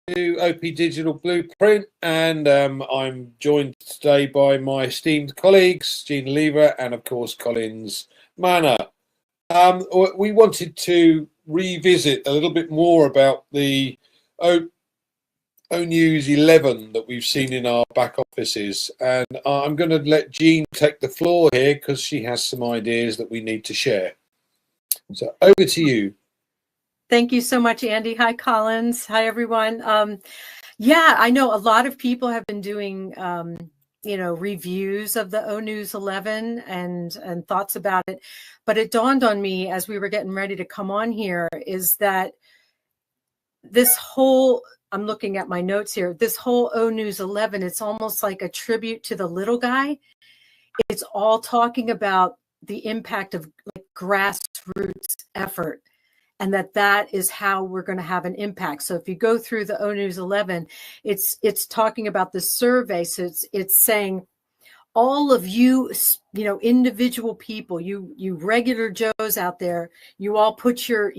to OP Digital Blueprint, and I'm joined today by my esteemed colleagues, Gina Lever and, of course, Collins Manor. We wanted to revisit a little bit more about the O News 11 that we've seen in our back offices, and I'm going to let Jean take the floor here because she has some ideas that we need to share. So over to you. Thank you so much, Andy. Hi, Collins. Hi, everyone. Yeah, I know a lot of people have been doing, reviews of the O News 11 and thoughts about it. But it dawned on me as we were getting ready to come on here is that this whole, I'm looking at my notes here, this whole O News 11, it's almost like a tribute to the little guy. It's all talking about the impact of like grassroots effort. And that is how we're going to have an impact. So if you go through the O News 11, it's talking about the survey. So it's saying all of you, individual people, you regular Joes out there, you all put your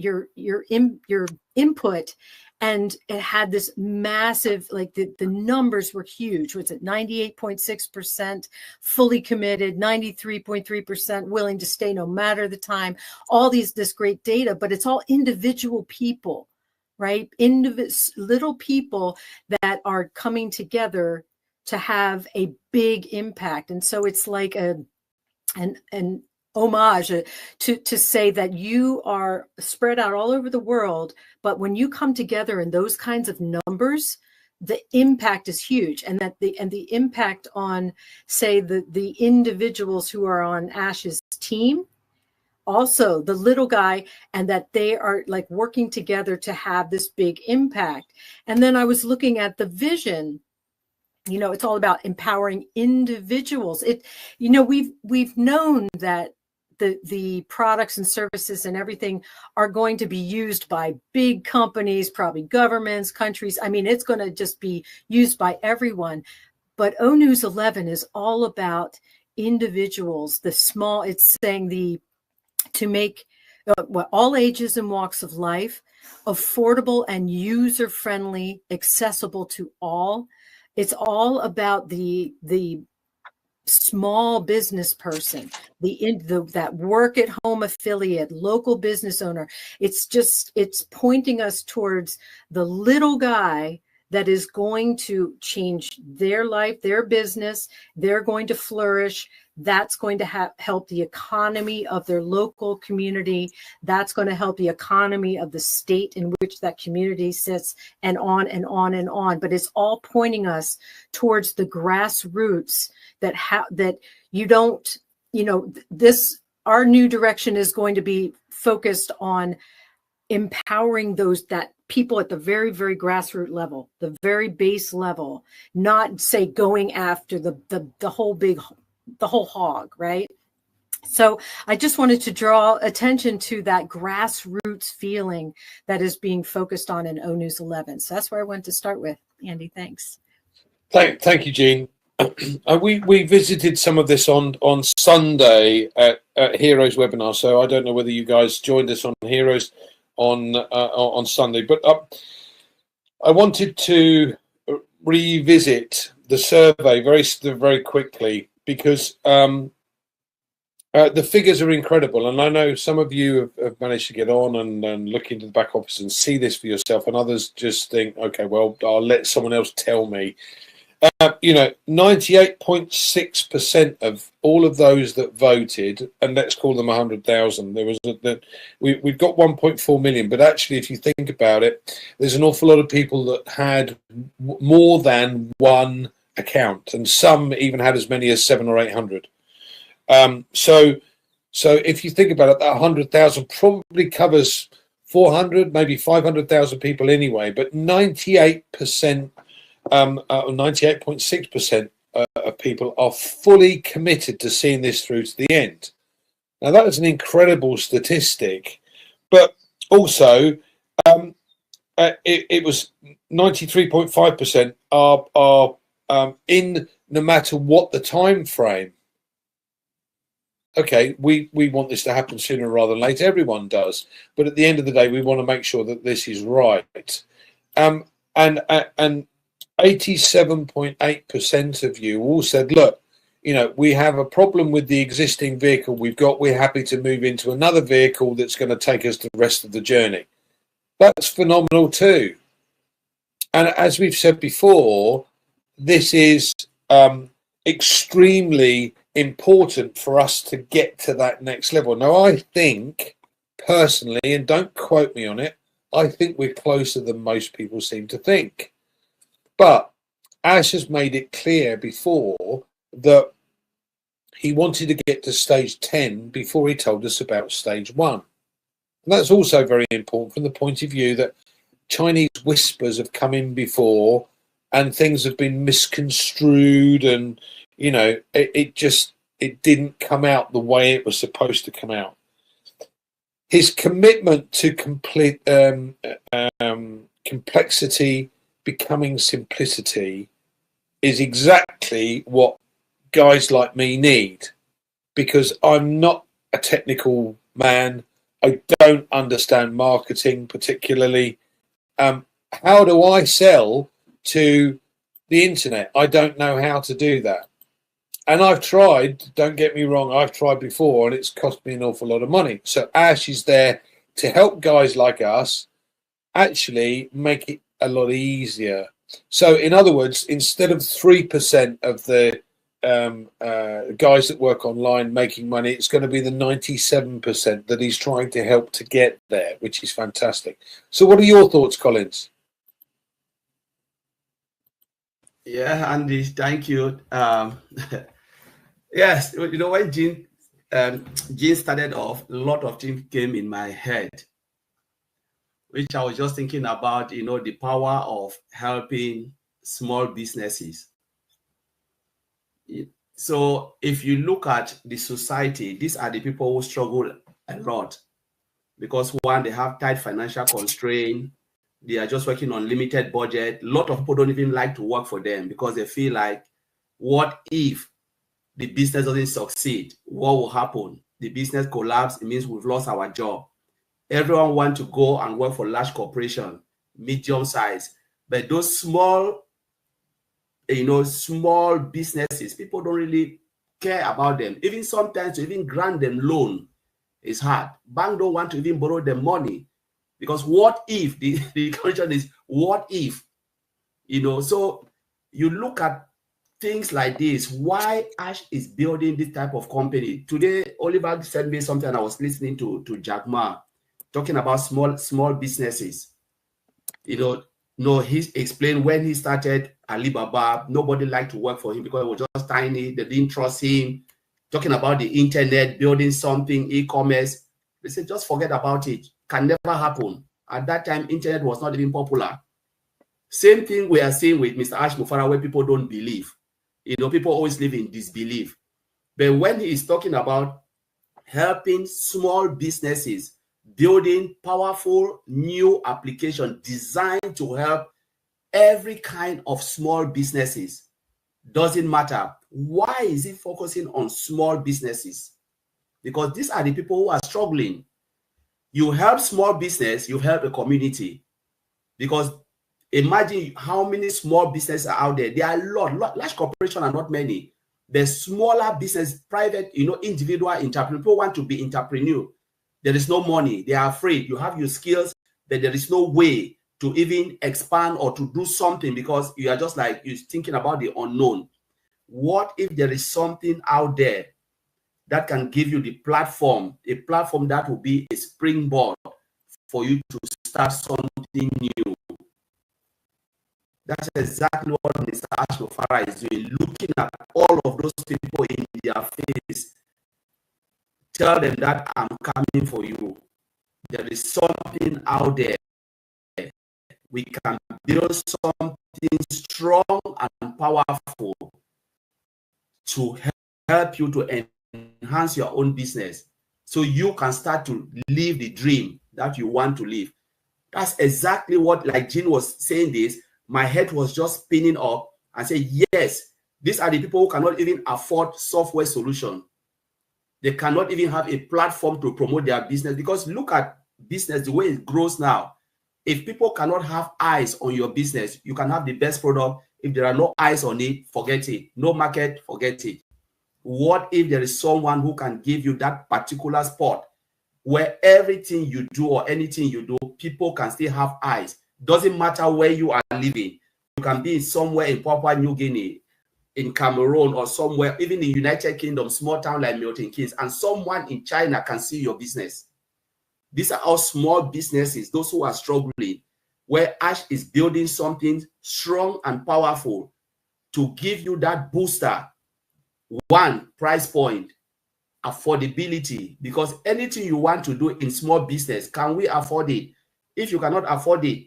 input. And it had this massive, like the numbers were huge. Was it 98.6% fully committed, 93.3% willing to stay no matter the time, all this great data, but it's all individual people, right? Little people that are coming together to have a big impact. And so it's like an homage to say that you are spread out all over the world, but when you come together in those kinds of numbers, the impact is huge. And that the impact on, say, the individuals who are on Ash's team, also the little guy, and that they are like working together to have this big impact. And then I was looking at the vision. It's all about empowering individuals. We've known that the products and services and everything are going to be used by big companies, probably governments, countries. I mean, it's going to just be used by everyone. But O News 11 is all about individuals, it's saying to make all ages and walks of life affordable and user-friendly, accessible to all. It's all about the small business person, that work at home affiliate, local business owner. It's pointing us towards the little guy that is going to change their life, their business. They're going to flourish. That's going to help the economy of their local community. That's going to help the economy of the state in which that community sits, and on and on and on. But it's all pointing us towards the grassroots that you don't, our new direction is going to be focused on empowering that people at the very, very grassroots level, the very base level, not say going after the whole hog, right? So I just wanted to draw attention to that grassroots feeling that is being focused on in O News 11. So that's where I wanted to start with. Andy, thanks. Thank you, Jean. We visited some of this on Sunday at Heroes webinar, so I don't know whether you guys joined us on Heroes on Sunday, but I wanted to revisit the survey very quickly because the figures are incredible, and I know some of you have managed to get on and look into the back office and see this for yourself, and others just think, okay, well, I'll let someone else tell me. 98.6% of all of those that voted, and let's call them 100,000. We've got 1.4 million, but actually, if you think about it, there's an awful lot of people that had more than one account, and some even had as many as 700 or 800. So if you think about it, that 100,000 probably covers 400, maybe 500,000 people anyway, but 98%. 98.6% of people are fully committed to seeing this through to the end. Now that is an incredible statistic, but also it was 93.5% are in no matter what the time frame. Okay, we want this to happen sooner rather than later. Everyone does, but at the end of the day, we want to make sure that this is right. and 87.8% of you all said, look, you know, we have a problem with the existing vehicle we've got. We're happy to move into another vehicle that's going to take us the rest of the journey. That's phenomenal too. And as we've said before, this is extremely important for us to get to that next level. Now, I think personally, and don't quote me on it, I think we're closer than most people seem to think. But Ash has made it clear before that he wanted to get to stage 10 before he told us about stage 1. And that's also very important from the point of view that Chinese whispers have come in before and things have been misconstrued, and, you know, it didn't come out the way it was supposed to come out. His commitment to complexity becoming simplicity is exactly what guys like me need, because I'm not a technical man. I don't understand marketing particularly. How do I sell to the internet? I don't know how to do that. And I've tried, don't get me wrong, I've tried before and it's cost me an awful lot of money. So Ash is there to help guys like us actually make it a lot easier. So in other words, instead of 3% of the guys that work online making money, it's going to be the 97% that he's trying to help to get there, which is fantastic. So what are your thoughts, Collins? Yeah, Andy, thank you. Yes, you know, when Gene started off, a lot of things came in my head, which I was just thinking about, you know, the power of helping small businesses. So if you look at the society, these are the people who struggle a lot because, one, they have tight financial constraint. They are just working on limited budget. A lot of people don't even like to work for them because they feel like, what if the business doesn't succeed? What will happen? The business collapse, it means we've lost our job. Everyone wants to go and work for large corporation, medium size, but those small, you know, small businesses, people don't really care about them. Even sometimes to even grant them loan is hard. Bank don't want to even borrow them money because what if, the question is, what if, you know? So you look at things like this, why Ash is building this type of company. Today, Oliver sent me something. I was listening to Jack Ma talking about small businesses. You know, no, he explained when he started Alibaba, nobody liked to work for him because it was just tiny. They didn't trust him. Talking about the internet, building something, e-commerce. They said, just forget about it. Can never happen. At that time, internet was not even popular. Same thing we are seeing with Mr. Ash Mufarah, where people don't believe. You know, people always live in disbelief. But when he is talking about helping small businesses, building powerful new application designed to help every kind of small businesses, doesn't matter. Why is he focusing on small businesses? Because these are the people who are struggling. You help small business, you help a community. Because imagine how many small businesses are out there. There are a lot. Large corporations are not many. The smaller business, private, you know, individual entrepreneur, people want to be entrepreneur. There is no money. They are afraid. You have your skills, but there is no way to even expand or to do something because you are just like, you're thinking about the unknown. What if there is something out there that can give you the platform, a platform that will be a springboard for you to start something new? That's exactly what Mr. Ash Mufarah is doing, looking at all of those people in their face. Tell them that I'm coming for you. There is something out there. We can build something strong and powerful to help you to enhance your own business so you can start to live the dream that you want to live. That's exactly what, like Jean was saying this, my head was just spinning up and say, yes, these are the people who cannot even afford software solution. They cannot even have a platform to promote their business because look at business, the way it grows now. If people cannot have eyes on your business, you can have the best product. If there are no eyes on it, forget it. No market, forget it. What if there is someone who can give you that particular spot where everything you do or anything you do, people can still have eyes? Doesn't matter where you are living. You can be somewhere in Papua New Guinea, in Cameroon, or somewhere, even in United Kingdom, small town like Milton Keynes, and someone in China can see your business. These are all small businesses, those who are struggling, where Ash is building something strong and powerful to give you that booster. One, price point, affordability, because anything you want to do in small business, can we afford it? If you cannot afford it,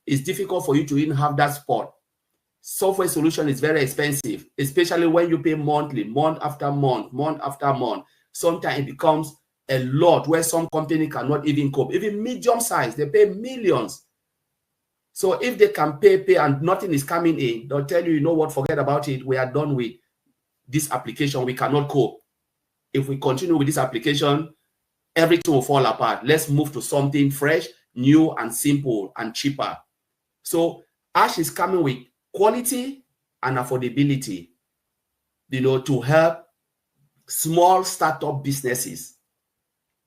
it's difficult for you to even have that spot. Software solution is very expensive, especially when you pay monthly, month after month, month after month. Sometimes it becomes a lot where some company cannot even cope. Even medium size, they pay millions. So if they can pay and nothing is coming in, they'll tell you, you know what, forget about it. We are done with this application. We cannot cope. If we continue with this application, everything will fall apart. Let's move to something fresh, new, and simple and cheaper. So Ash is coming with quality and affordability, to help small startup businesses.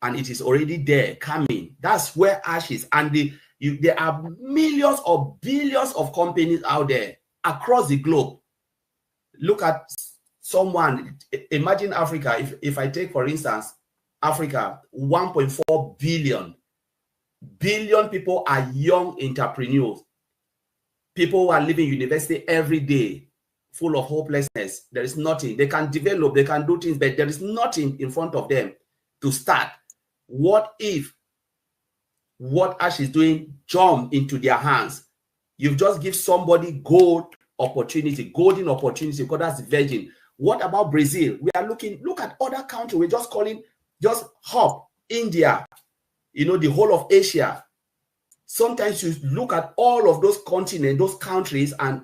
And it is already there coming. That's where Ash is. And there are millions or billions of companies out there across the globe. Look at someone, imagine Africa. If I take, for instance, Africa, 1.4 billion people are young entrepreneurs. People who are leaving university every day, full of hopelessness. There is nothing. They can develop, they can do things, but there is nothing in front of them to start. What if what Ash is doing jump into their hands? You've just give somebody golden opportunity, because that's the virgin. What about Brazil? We are look at other countries. We're just calling, just hub, India, the whole of Asia. Sometimes you look at all of those continents, those countries, and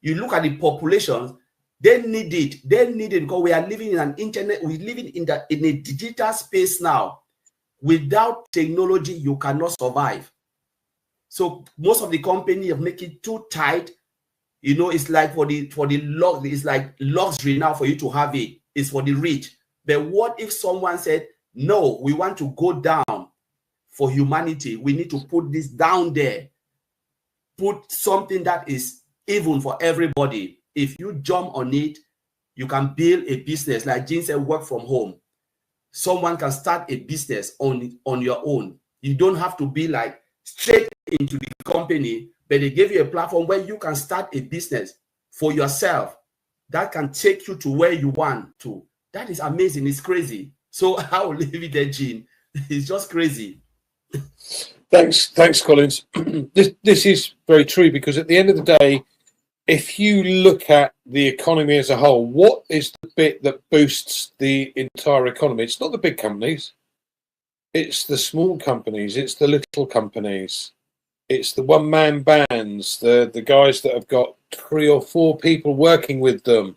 you look at the populations. They need it. They need it because we are living in an internet. We're living in a digital space now. Without technology, you cannot survive. So most of the companies make it too tight. It's like for the it's like luxury now for you to have it. It's for the rich. But what if someone said, no, we want to go down for humanity. We need to put this down there. Put something that is even for everybody. If you jump on it, you can build a business. Like Jean said, work from home. Someone can start a business on your own. You don't have to be like straight into the company, but they give you a platform where you can start a business for yourself that can take you to where you want to. That is amazing. It's crazy. So I will leave it there, Jean. It's just crazy. Thanks, Collins. This is very true, because at the end of the day, if you look at the economy as a whole, what is the bit that boosts the entire economy? It's not the big companies. It's the small companies. It's the little companies. It's the one-man bands, the guys that have got 3 or 4 people working with them.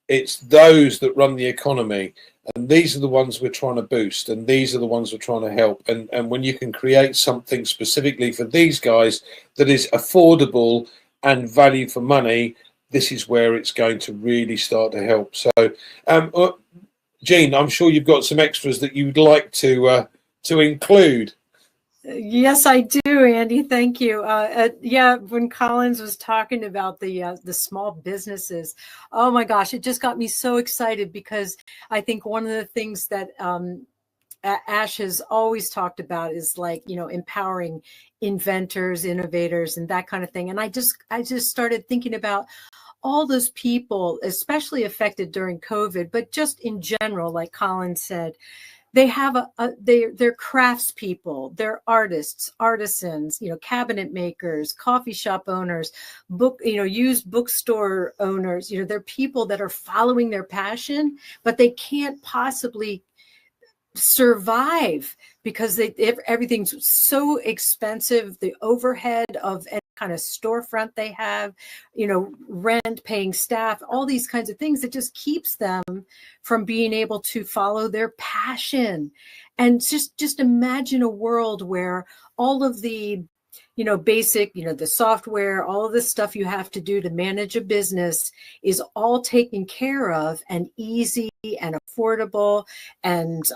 It's those that run the economy. And these are the ones we're trying to boost, and these are the ones we're trying to help. And when you can create something specifically for these guys that is affordable and value for money, this is where it's going to really start to help. So, Jean, I'm sure you've got some extras that you would like to include. Yes, I do, Andy. Thank you. Yeah, when Collins was talking about the small businesses, oh my gosh, it just got me so excited, because I think one of the things that Ash has always talked about is empowering inventors, innovators, and that kind of thing. And I just started thinking about all those people, especially affected during COVID, but just in general, like Colin said. They have they're craftspeople, they're artists, artisans, cabinet makers, coffee shop owners, used bookstore owners. They're people that are following their passion, but they can't possibly survive because everything's so expensive. The overhead of any kind of storefront they have, rent, paying staff, all these kinds of things that just keeps them from being able to follow their passion. And just imagine a world where all of the basic, the software, all of the stuff you have to do to manage a business is all taken care of and easy and affordable, and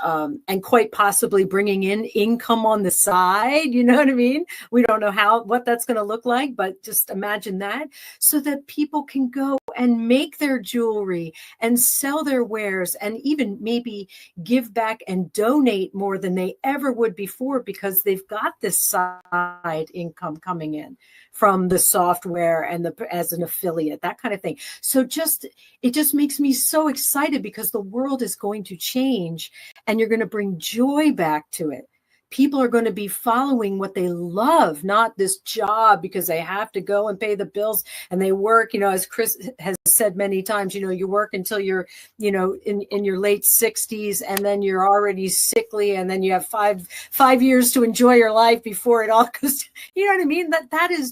quite possibly bringing in income on the side. You know what I mean? We don't know what that's going to look like, but just imagine that, so that people can go and make their jewelry and sell their wares and even maybe give back and donate more than they ever would before, because they've got this side income coming in from the software and as an affiliate, that kind of thing. So it just makes me so excited, because the world is going to change and you're going to bring joy back to it. People are going to be following what they love, not this job because they have to go and pay the bills, and they work, as Chris has said many times, you work until you're, in your late 60s, and then you're already sickly, and then you have five years to enjoy your life before it all goes, you know what I mean?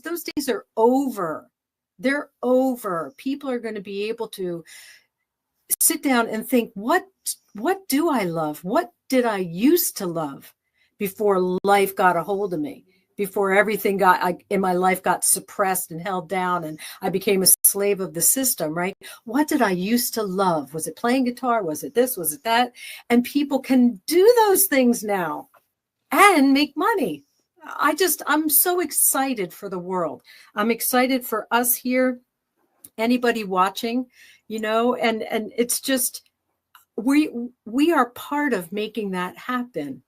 Those days are over. They're over. People are going to be able to sit down and think, what do I love? What did I used to love before life got a hold of me, before everything in my life got suppressed and held down and I became a slave of the system, right? What did I used to love? Was it playing guitar? Was it this? Was it that? And people can do those things now and make money. I'm so excited for the world. I'm excited for us here, anybody watching, and it's just, we are part of making that happen.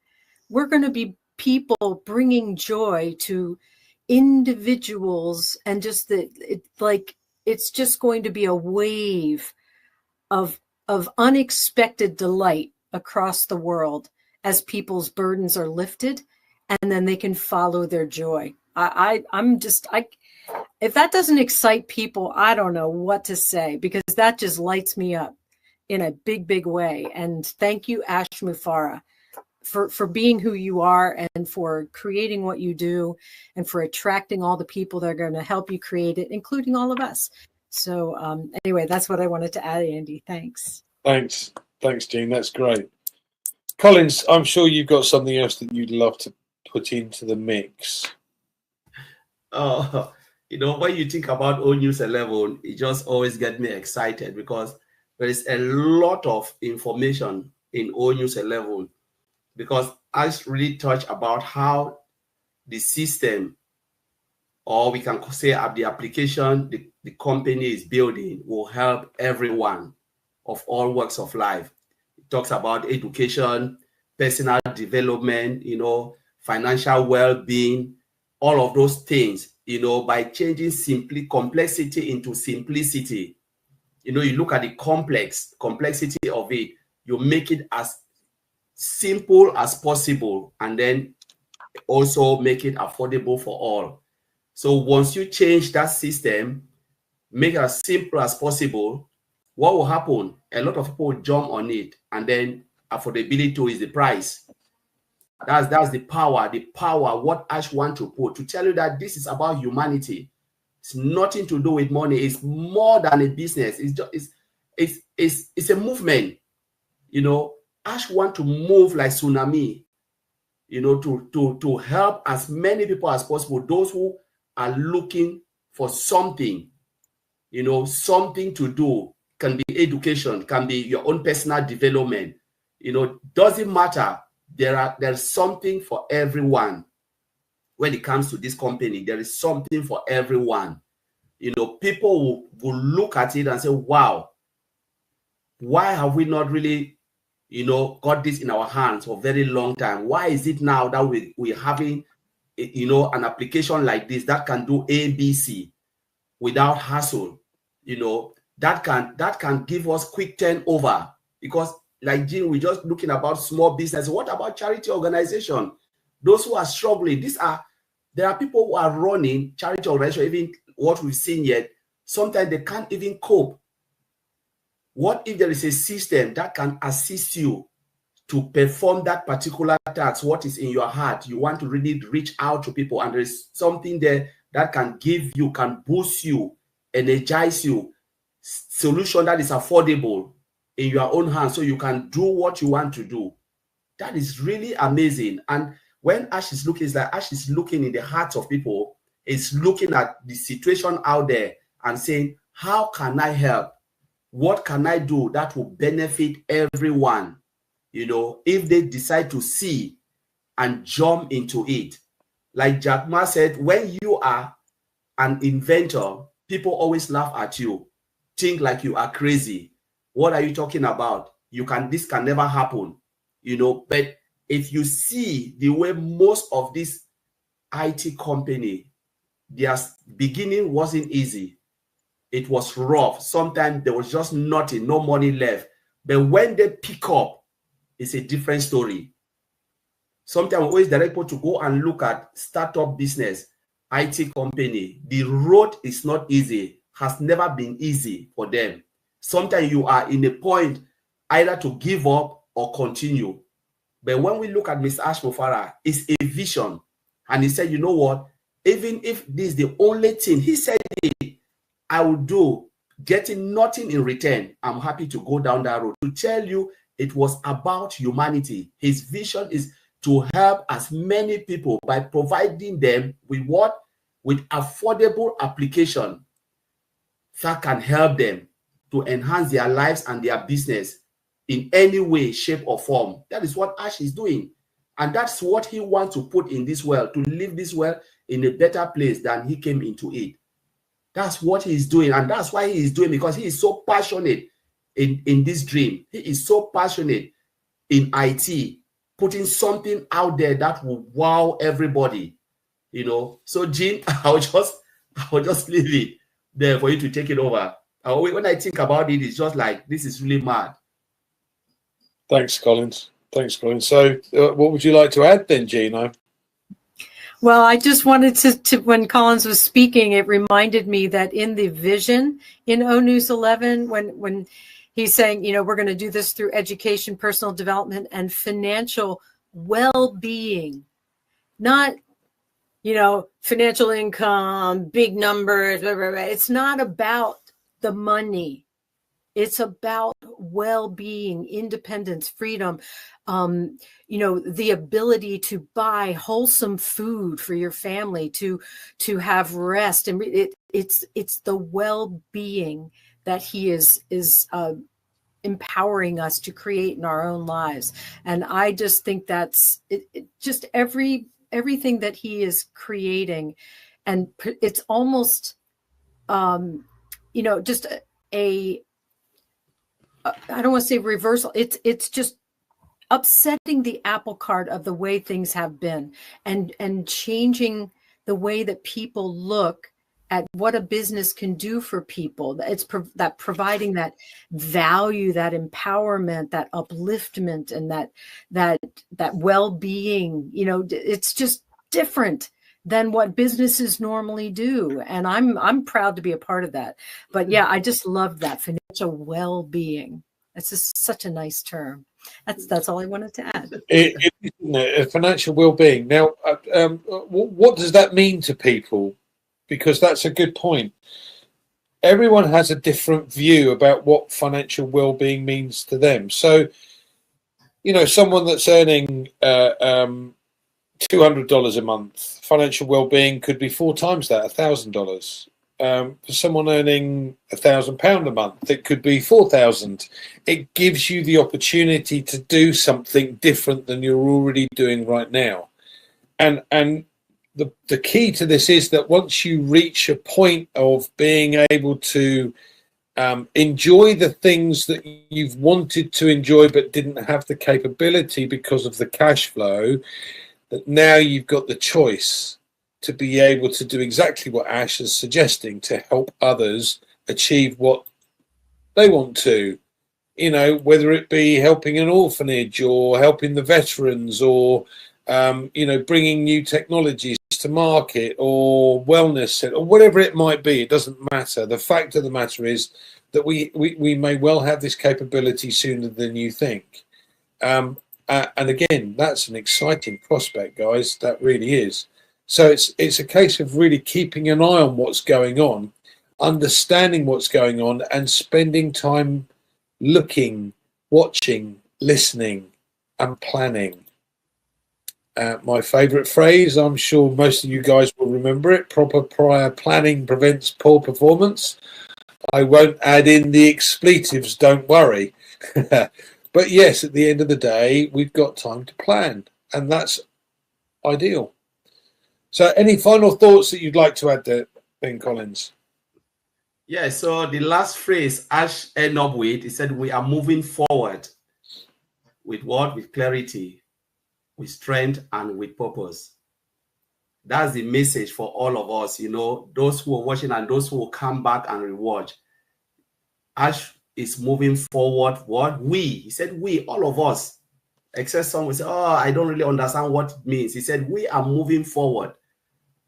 We're going to be people bringing joy to individuals, and just it's just going to be a wave of unexpected delight across the world as people's burdens are lifted, and then they can follow their joy. If that doesn't excite people, I don't know what to say, because that just lights me up in a big, big way. And thank you, Ash Mufareh, for being who you are, and for creating what you do, and for attracting all the people that are going to help you create it, including all of us. So anyway, that's what I wanted to add, Andy. Thanks. Thanks, Jean. That's great. Collins, I'm sure you've got something else that you'd love to put into the mix. Oh, when you think about O News 11, it just always gets me excited, because there is a lot of information in O News 11, because I really touch about how the system, or we can say the application the company is building, will help everyone of all walks of life. It talks about education, personal development, financial well-being, all of those things, by changing complexity into simplicity. You look at the complexity of it, you make it as simple as possible, and then also make it affordable for all. So once you change that system, make it as simple as possible, what will happen? A lot of people jump on it, and then affordability is the price. That's the power, what Ash want to put, to tell you that this is about humanity. It's nothing to do with money. It's more than a business. It's a movement. Ash want to move like tsunami, to help as many people as possible, those who are looking for something, something to do. Can be education, can be your own personal development. Doesn't matter. There's something for everyone. When it comes to this company, there is something for everyone. People will look at it and say, wow, why have we not really, got this in our hands for a very long time? Why is it now that we're having, an application like this that can do ABC without hassle? That can give us quick turnover, because like Jean, we're just looking about small business. What about charity organization? Those who are struggling, there are people who are running charity organization, even what we've seen yet, sometimes they can't even cope. What if there is a system that can assist you to perform that particular task? What is in your heart? You want to really reach out to people, and there is something there that can can boost you, energize you, solution that is affordable in your own hands, so you can do what you want to do. That is really amazing. And when Ash is looking, it's like Ash is looking in the hearts of people is looking at the situation out there and saying, how can I help? What can I do that will benefit everyone? You know, if they decide to see and jump into it. Like Jack Ma said, when you are an inventor, people always laugh at you, think like you are crazy. What are you talking about? This can never happen, you know. But if you see the way most of this IT company, their beginning wasn't easy. It was rough. Sometimes there was just nothing, no money left. But when they pick up, it's a different story. Sometimes we always direct people to go and look at startup business, IT company. The road is not easy, has never been easy for them. Sometimes you are in a point either to give up or continue. But when we look at Mr. Ashmofara, it's a vision. And he said, you know what? Even if this is the only thing, he said, I will do, getting nothing in return, I'm happy to go down that road. To tell you, it was about humanity. His vision is to help as many people by providing them with what? With affordable application that can help them to enhance their lives and their business in any way, shape, or form. That is what Ash is doing. And that's what he wants to put in this world, to leave this world in a better place than he came into it. That's what he's doing. And that's why he is doing, because he is so passionate in this dream. He is so passionate in IT, putting something out there that will wow everybody, you know. So Gene, I'll just leave it there for you to take it over. When I think about it, it's just like, this is really mad. Thanks, Collins. Thanks, Collins. So what would you like to add then, Gino? Well, I just wanted to when Collins was speaking, it reminded me that in the vision in O News 11, when he's saying, you know, we're going to do this through education, personal development, and financial well-being, not, you know, financial income, big numbers, blah, blah, blah. It's not about the money. It's about well-being, independence, freedom, you know, the ability to buy wholesome food for your family, to have rest, and it's the well-being that he is empowering us to create in our own lives. And I just think that's just everything that he is creating, and it's almost, you know, just I don't want to say reversal. It's just upsetting the apple cart of the way things have been, and changing the way that people look at what a business can do for people. It's that providing that value, that empowerment, that upliftment, and that well-being. You know, it's just different than what businesses normally do, and I'm proud to be a part of that. But yeah, I just love that financial well-being. It's just such a nice term. That's all I wanted to add. Financial well-being. Now, what does that mean to people? Because that's a good point. Everyone has a different view about what financial well-being means to them. So, you know, someone that's earning $200 a month, financial well-being could be 4 times that, $1,000. For someone earning £1,000 a month, it could be 4,000. It gives you the opportunity to do something different than you're already doing right now. And the key to this is that once you reach a point of being able to enjoy the things that you've wanted to enjoy but didn't have the capability because of the cash flow, that now you've got the choice to be able to do exactly what Ash is suggesting, to help others achieve what they want to, you know, whether it be helping an orphanage or helping the veterans, or, you know, bringing new technologies to market, or wellness, or whatever it might be. It doesn't matter. The fact of the matter is that we may well have this capability sooner than you think. And again, that's an exciting prospect, guys. That really is. So it's a case of really keeping an eye on what's going on, understanding what's going on, and spending time looking, watching, listening, and planning. My favourite phrase, I'm sure most of you guys will remember it: proper prior planning prevents poor performance. I won't add in the expletives, don't worry. But yes, at the end of the day, we've got time to plan, and that's ideal. So any final thoughts that you'd like to add there, Ben Collins? Yeah, so the last phrase Ash ended up with, he said, we are moving forward with what? With clarity, with strength, and with purpose. That's the message for all of us, you know, those who are watching and those who will come back and rewatch. Ash is moving forward. What? He said we, all of us, except some will say, oh, I don't really understand what it means. He said we are moving forward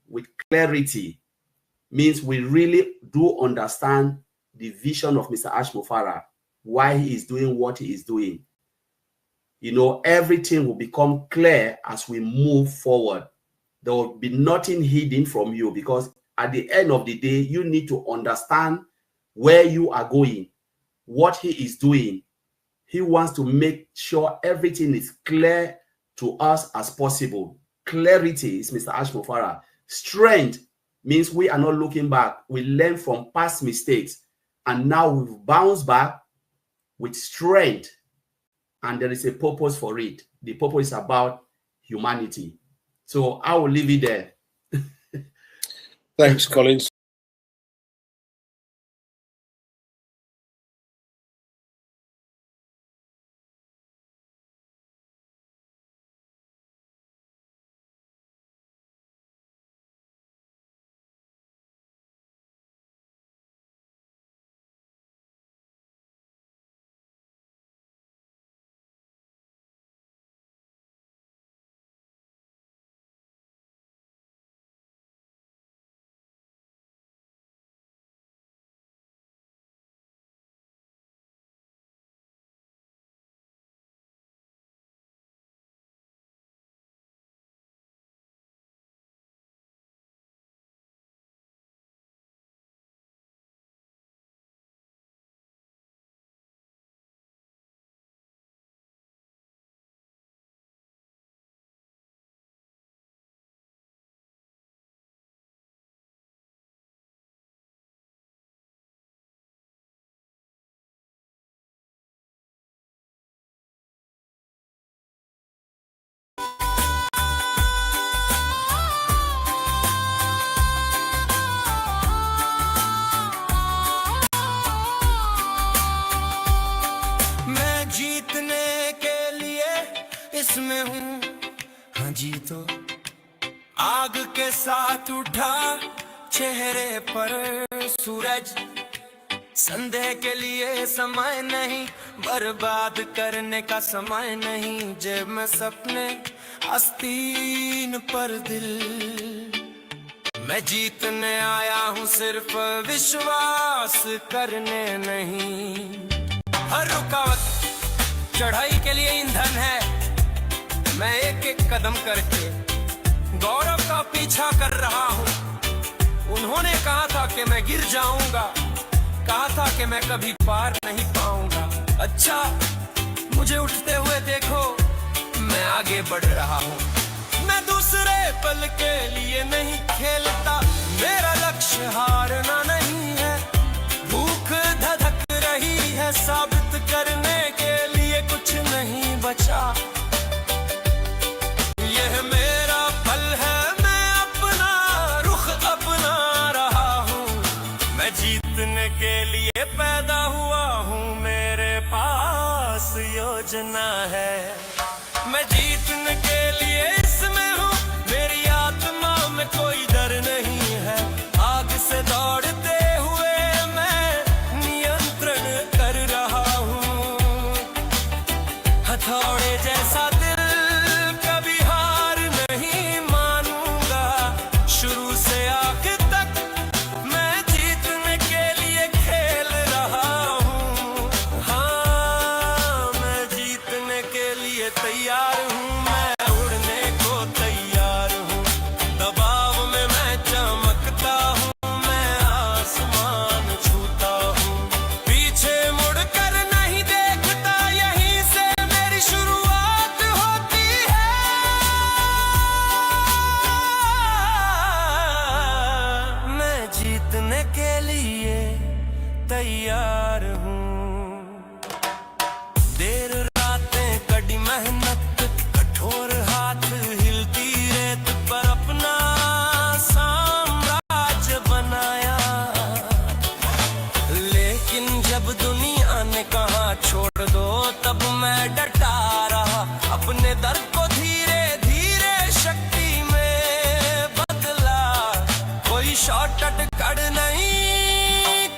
with clarity. Means we really do understand the vision of Mr. Ash Mufara, why he is doing what he is doing. You know, everything will become clear as we move forward. There will be nothing hidden from you, because at the end of the day, you need to understand where you are going, what he is doing. He wants to make sure everything is clear to us as possible. Clarity is Mr. Ash Mufara. Strength means we are not looking back. We learn from past mistakes, and now we've bounced back with strength, and there is a purpose for it. The purpose is about humanity. So I will leave it there. Thanks, Collins. इसमें हूँ हाँ जी तो आग के साथ उठा चेहरे पर सूरज संदेह के लिए समय नहीं बर्बाद करने का समय नहीं जेब में सपने आस्तीन पर दिल मैं जीतने आया हूँ सिर्फ विश्वास करने नहीं हर रुकावट चढ़ाई के लिए ईंधन है मैं एक एक कदम करके गौरव का पीछा कर रहा हूँ उन्होंने कहा था कि मैं गिर जाऊंगा कहा था कि मैं कभी पार नहीं पाऊंगा अच्छा मुझे उठते हुए देखो मैं आगे बढ़ रहा हूँ मैं दूसरे पल के लिए नहीं खेलता मेरा लक्ष्य हारना नहीं है भूख धधक रही है साबित करने के लिए कुछ नहीं बचा यह मेरा पल है मैं अपना रुख अपना रहा हूँ मैं जीतने के लिए पैदा हुआ हूँ मेरे पास योजना है मैं जीतने के लिए इसमें हूँ मेरी आत्मा में कोई डर नहीं है आग से दौड़ते हुए मैं नियंत्रण कर रहा हूँ हथौड़े जैसा दिल कभी हार नहीं मानूंगा शुरू से आखिर तक मैं जीतने के लिए खेल रहा हूँ हाँ मैं जीतने के लिए तैयार हूँ मैं उड़ने को तैयार हूँ दबाव में तैयार हूँ। देर रातें कड़ी मेहनत कठोर हाथ हिलती रेत पर अपना साम्राज्य बनाया। लेकिन जब दुनिया ने कहा छोड़ दो तब मैं डटा रहा। अपने दर्द को धीरे धीरे शक्ति में बदला। कोई शॉर्टकट कट नहीं,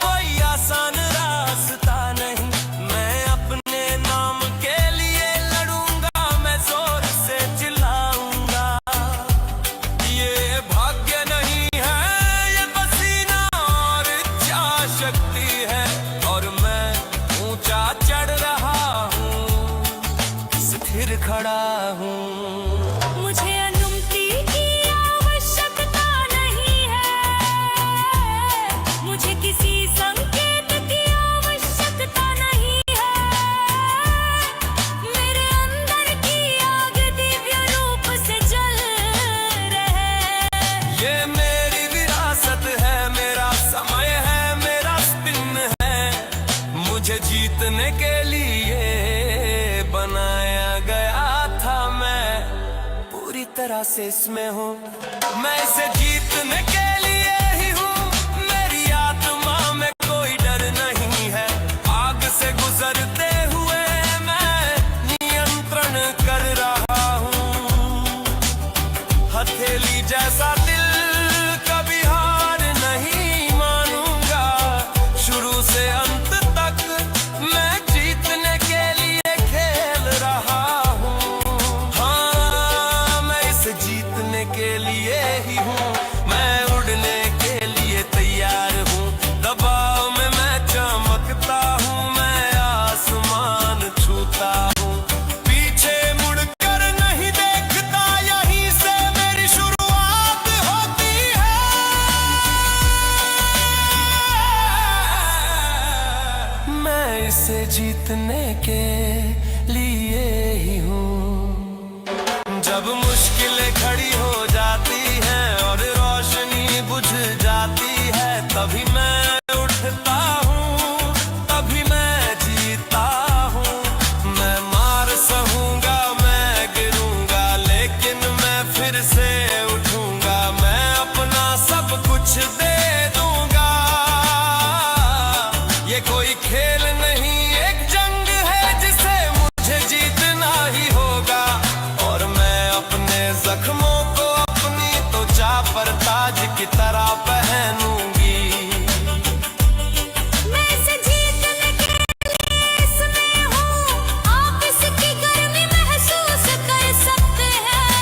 कोई आसान रास्ता नहीं। मैं अपने नाम के लिए लड़ूंगा, मैं जोर से चिल्लाऊंगा। ये भाग्य नहीं है, ये पसीना और इच्छा शक्ति है। और मैं ऊंचा चढ़ रहा हूँ, स्थिर खड़ा हूँ। मुझे अनुमति की आवश्यकता नहीं है, मुझे किसी संकेत की आवश्यकता नहीं है। मेरे अंदर की आग दिव्य रूप से जल रहे। ये मेरी विरासत है, मेरा समय है, मेरा स्पिन है। मुझे जीतने के लिए बनाया गया था। मैं पूरी तरह से इसमें हूँ, मैं इसे जीतने के लिए ही हूँ। मेरी आत्मा में कोई डर नहीं है। आग से गुजरते हुए मैं नियंत्रण कर रहा हूँ। हथेली जैसा दिल कभी हार नहीं मानूंगा। शुरू से अंत तक मैं जीतने के लिए खेल रहा हूँ। हाँ, मैं इस जीतने के लिए ही हूँ। मैं उड़ने के लिए तैयार हूँ। दबाव में मैं चमकता हूँ, मैं आसमान छूता हूँ। पीछे मुड़कर नहीं देखता, यहीं से मेरी शुरुआत होती है। मैं इसे जीतने के लिए ही हूँ। जब मुश्किलें खड़ी हो जाती हैं और रोशनी बुझ जाती है, तभी मैं उठता हूँ, तभी मैं जीता हूँ। मैं मार सहूंगा, मैं गिरूंगा, लेकिन मैं फिर से उठूंगा। मैं अपना सब कुछ दे दूंगा। ये कोई खेल नहीं, एक जंग है जिसे मुझे जीतना ही होगा। और मैं अपने जख्मों को अपनी त्वचा पर ताज की तरह पहनूंगी। मैं इसे जीतने के लिए इसमें हूँ। आप इसकी गर्मी महसूस कर सकते हैं।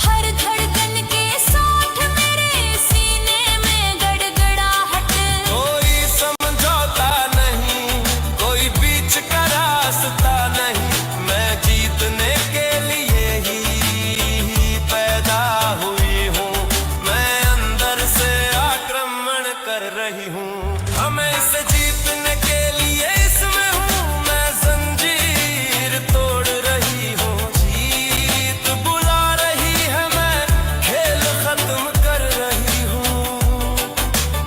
हर धड़कन के साथ मेरे सीने में गड़गड़ाहट। कोई समझौता नहीं, कोई बीच का रास्ता नहीं। मैं जीतने के लिए ही पैदा हुई हूँ। मैं अंदर से आक्रमण कर रही हूँ। हमें इसे जीतने के लिए इसमें हूँ। मैं जंजीर तोड़ रही हूँ। जीत बुला रही है, मैं खेल खत्म कर रही हूँ।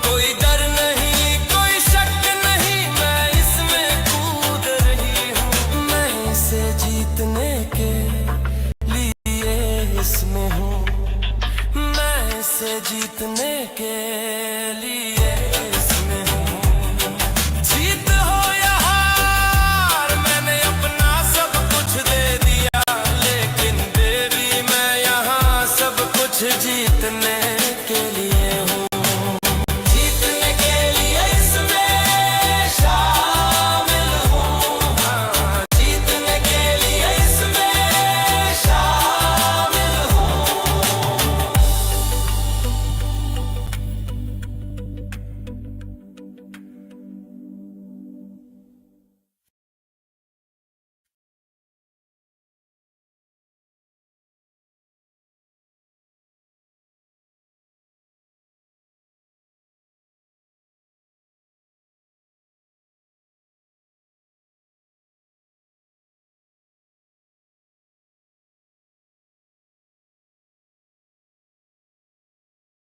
कोई डर नहीं, कोई शक नहीं, मैं इसमें कूद रही हूँ। मैं इसे जीतने के लिए इसमें हूँ। मैं इसे जीतने के लिए